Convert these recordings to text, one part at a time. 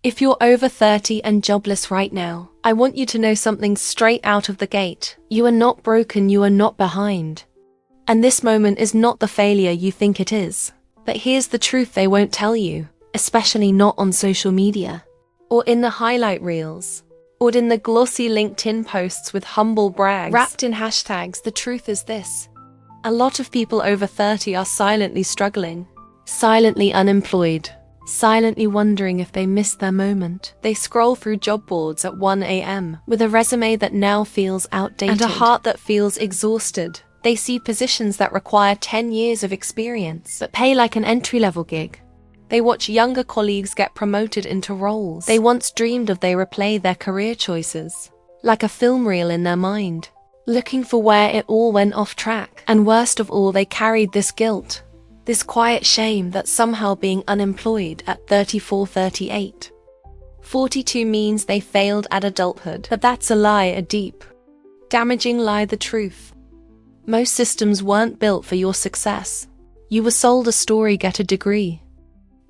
If you're over 30 and jobless right now, I want you to know something straight out of the gate. You are not broken, you are not behind. And this moment is not the failure you think it is. But here's the truth they won't tell you, especially not on social media, or in the highlight reels, or in the glossy LinkedIn posts with humble brags wrapped in hashtags. The truth is this: a lot of people over 30 are silently struggling, silently unemployed, silently wondering if they missed their moment. They scroll through job boards at 1 a.m. with a resume that now feels outdated and a heart that feels exhausted. They see positions that require 10 years of experience but pay like an entry-level gig. They watch younger colleagues get promoted into roles they once dreamed of. They replay their career choices like a film reel in their mind, looking for where it all went off track. And worst of all, they carried this guilt, this quiet shame that somehow being unemployed at 34, 38, 42 means they failed at adulthood. But that's a lie, a deep, damaging lie. The truth: most systems weren't built for your success. You were sold a story: get a degree,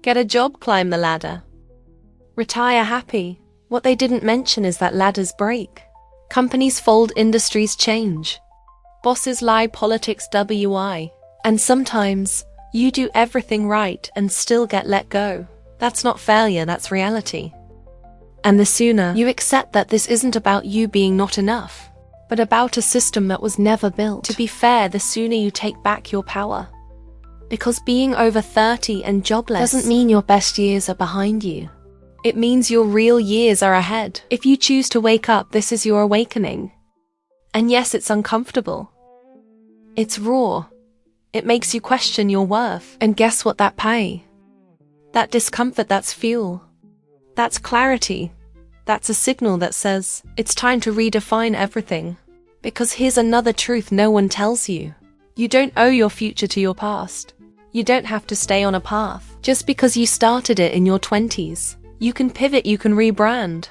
get a job, climb the ladder, retire happy. What they didn't mention is that ladders break. Companies fold, industries change, bosses lie, politics WI. And sometimes you do everything right and still get let go. That's not failure, that's reality. And the sooner you accept that this isn't about you being not enough, but about a system that was never built to be fair, the sooner you take back your power. Because being over 30 and jobless doesn't mean your best years are behind you. It means your real years are ahead. If you choose to wake up, this is your awakening. And yes, it's uncomfortable. It's raw. It makes you question your worth. And guess what? That pay, that discomfort, that's fuel. That's clarity. That's a signal that says it's time to redefine everything. Because here's another truth no one tells you: you don't owe your future to your past. You don't have to stay on a path just because you started it in your 20s. You can pivot, you can rebrand,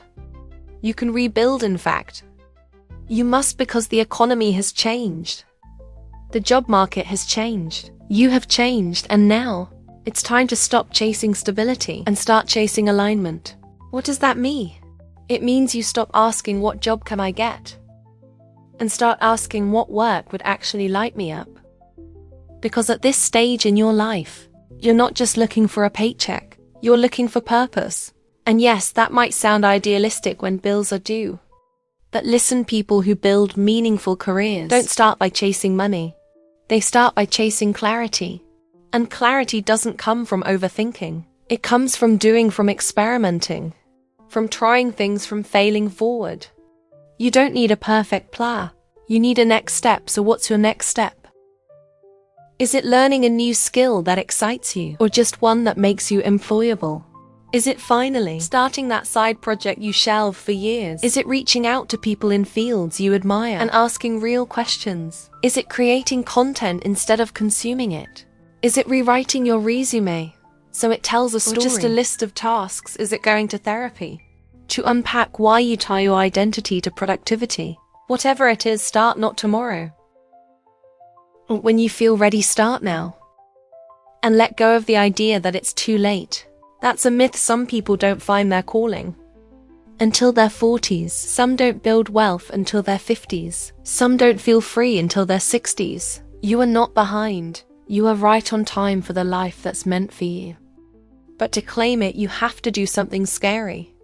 you can rebuild. In fact, you must, because the economy has changed. The job market has changed. You have changed, and now it's time to stop chasing stability and start chasing alignment. What does that mean? It means you stop asking, what job can I get? And start asking, what work would actually light me up? Because at this stage in your life, you're not just looking for a paycheck, you're looking for purpose. And yes, that might sound idealistic when bills are due. But listen, people who build meaningful careers don't start by chasing money. They start by chasing clarity. And clarity doesn't come from overthinking. It comes from doing, from experimenting, from trying things, from failing forward. You don't need a perfect plan. You need a next step. So what's your next step? Is it learning a new skill that excites you, or just one that makes you employable? Is it finally starting that side project you shelved for years? Is it reaching out to people in fields you admire and asking real questions? Is it creating content instead of consuming it? Is it rewriting your resume so it tells a story? Or just a list of tasks? Is it going to therapy to unpack why you tie your identity to productivity? Whatever it is, start, not tomorrow. When you feel ready, start now. And let go of the idea that it's too late. That's a myth. Some people don't find their calling until their 40s. Some don't build wealth until their 50s. Some don't feel free until their 60s. You are not behind. You are right on time for the life that's meant for you. But to claim it, you have to do something scary.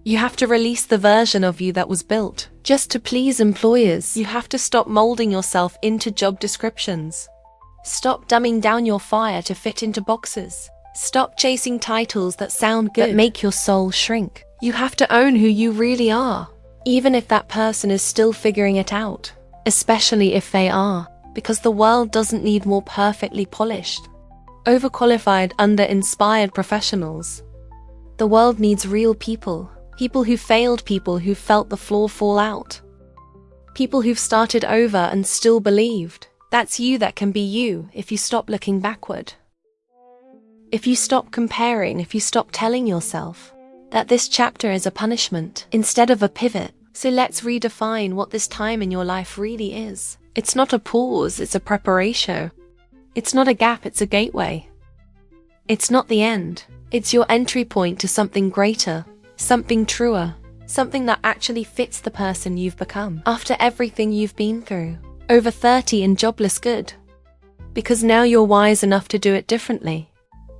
You have to release the version of you that was built just to please employers. You have to stop molding yourself into job descriptions. Stop dumbing down your fire to fit into boxes. Stop chasing titles that sound good but make your soul shrink. You have to own who you really are, even if that person is still figuring it out, especially if they are, because the world doesn't need more perfectly polished, overqualified, under-inspired professionals. The world needs real people. People who failed, people who felt the floor fall out, people who've started over and still believed. That's you. That can be you if you stop looking backward. If you stop comparing, if you stop telling yourself that this chapter is a punishment instead of a pivot. So let's redefine what this time in your life really is. It's not a pause, it's a preparation. It's not a gap, it's a gateway. It's not the end, It's your entry point to something greater, something truer, something that actually fits the person you've become after everything you've been through. Over 30 and jobless good. Because now you're wise enough to do it differently.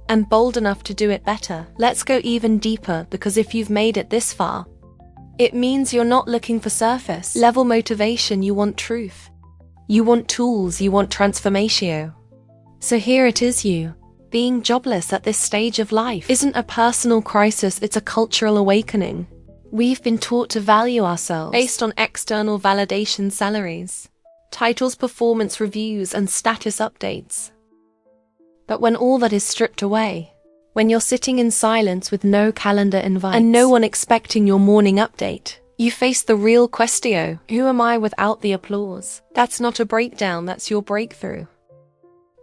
And bold enough to do it better. Let's go even deeper, because if you've made it this far, it means you're not looking for surface level motivation, you want truth. You want tools, you want transformatio. So here it is, you. Being jobless at this stage of life isn't a personal crisis, it's a cultural awakening. We've been taught to value ourselves based on external validation, salaries, titles, performance reviews, and status updates. But when all that is stripped away, when you're sitting in silence with no calendar invites and no one expecting your morning update, you face the real question: who am I without the applause? That's not a breakdown, that's your breakthrough.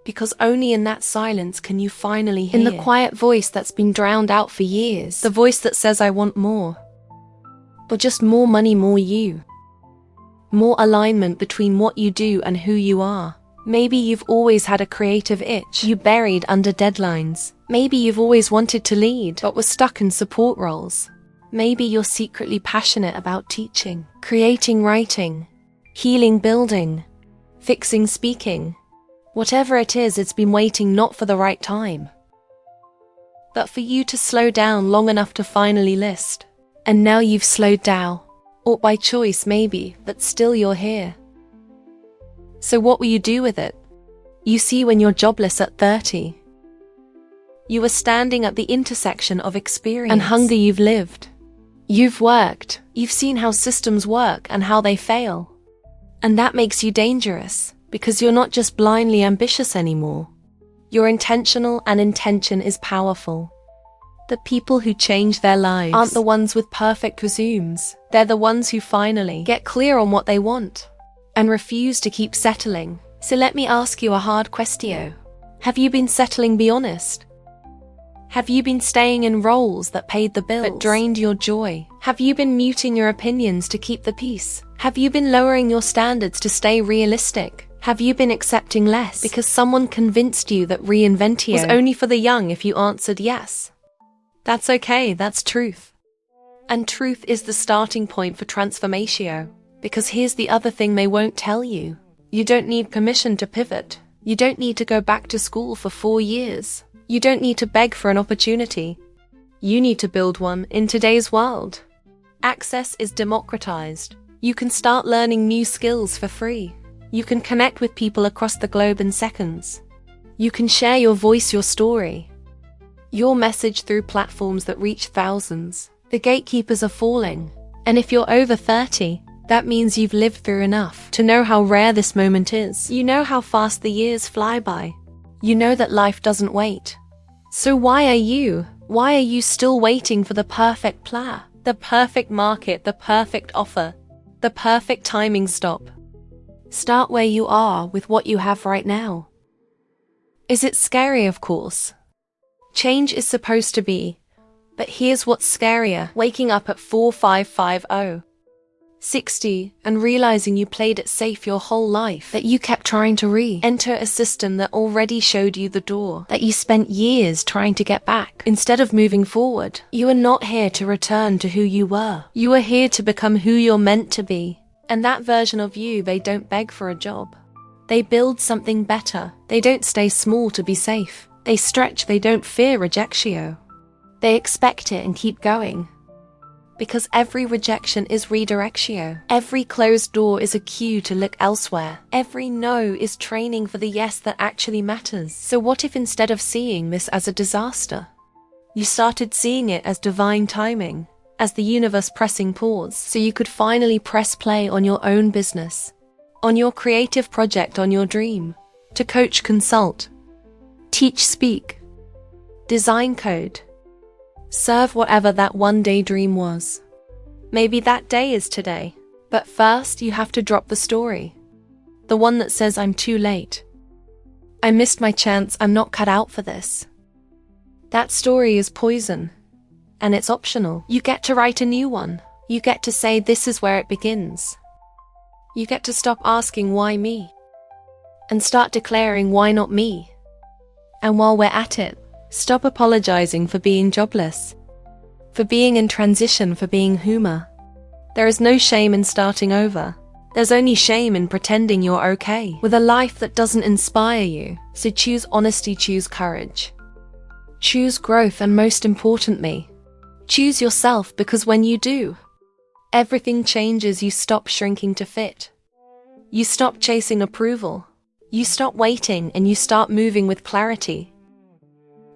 Because only in that silence can you finally hear, in the quiet voice that's been drowned out for years, the voice that says, I want more. But just more money, more you. More alignment between what you do and who you are. Maybe you've always had a creative itch you buried under deadlines. Maybe you've always wanted to lead but were stuck in support roles. Maybe you're secretly passionate about teaching, creating, writing, healing, building, fixing, speaking. Whatever it is, it's been waiting not for the right time, but for you to slow down long enough to finally list. And now you've slowed down, or by choice maybe, but still you're here. So what will you do with it? You see, when you're jobless at 30, you were standing at the intersection of experience and hunger. You've lived, you've worked, you've seen how systems work and how they fail. And that makes you dangerous, because you're not just blindly ambitious anymore. You're intentional, and intention is powerful. The people who change their lives aren't the ones with perfect resumes. They're the ones who finally get clear on what they want and refuse to keep settling. So let me ask you a hard question. Have you been settling? Be honest. Have you been staying in roles that paid the bills but drained your joy? Have you been muting your opinions to keep the peace? Have you been lowering your standards to stay realistic? Have you been accepting less because someone convinced you that reinventio was only for the young? If you answered yes, that's okay, that's truth. And truth is the starting point for transformatio. Because here's the other thing they won't tell you. You don't need permission to pivot. You don't need to go back to school for 4 years. You don't need to beg for an opportunity. You need to build one in today's world. Access is democratized. You can start learning new skills for free. You can connect with people across the globe in seconds. You can share your voice, your story, your message through platforms that reach thousands. The gatekeepers are falling. And if you're over 30, that means you've lived through enough to know how rare this moment is. You know how fast the years fly by. You know that life doesn't wait. So why are you still waiting for the perfect plan, the perfect market, the perfect offer, the perfect timing? Stop. Start where you are with what you have right now. Is it scary? Of course. Change is supposed to be. But here's what's scarier: waking up at 4550, 60 and realizing you played it safe your whole life, that you kept trying to re-enter a system that already showed you the door, that you spent years trying to get back instead of moving forward. You are not here to return to who you were. You are here to become who you're meant to be. And that version of you, they don't beg for a job. They build something better. They don't stay small to be safe. They stretch, they don't fear rejection. They expect it and keep going. Because every rejection is redirection. Every closed door is a cue to look elsewhere. Every no is training for the yes that actually matters. So what if instead of seeing this as a disaster, you started seeing it as divine timing, as the universe pressing pause so you could finally press play on your own business, on your creative project, on your dream, to coach, consult, teach, speak, design, code, serve whatever that one day dream was. Maybe that day is today. But first you have to drop the story. The one that says, I'm too late. I missed my chance, I'm not cut out for this. That story is poison. And it's optional. You get to write a new one. You get to say, this is where it begins. You get to stop asking, why me? And start declaring, why not me? And while we're at it, Stop apologizing for being jobless, for being in transition, for being human. There is no shame in starting over. There's only shame in pretending you're okay with a life that doesn't inspire you. So choose honesty, choose courage. Choose growth, and most importantly, choose yourself, because when you do, everything changes. You stop shrinking to fit. You stop chasing approval. You stop waiting, and you start moving with clarity,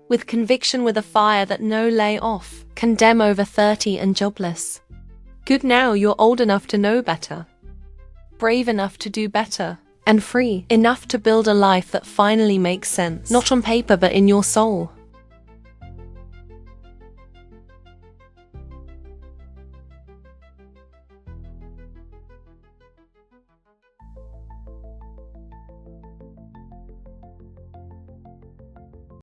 with conviction, with a fire that no layoff can dim. Over 30 and jobless. Good now, you're old enough to know better, brave enough to do better, and free enough to build a life that finally makes sense. Not on paper, but in your soul.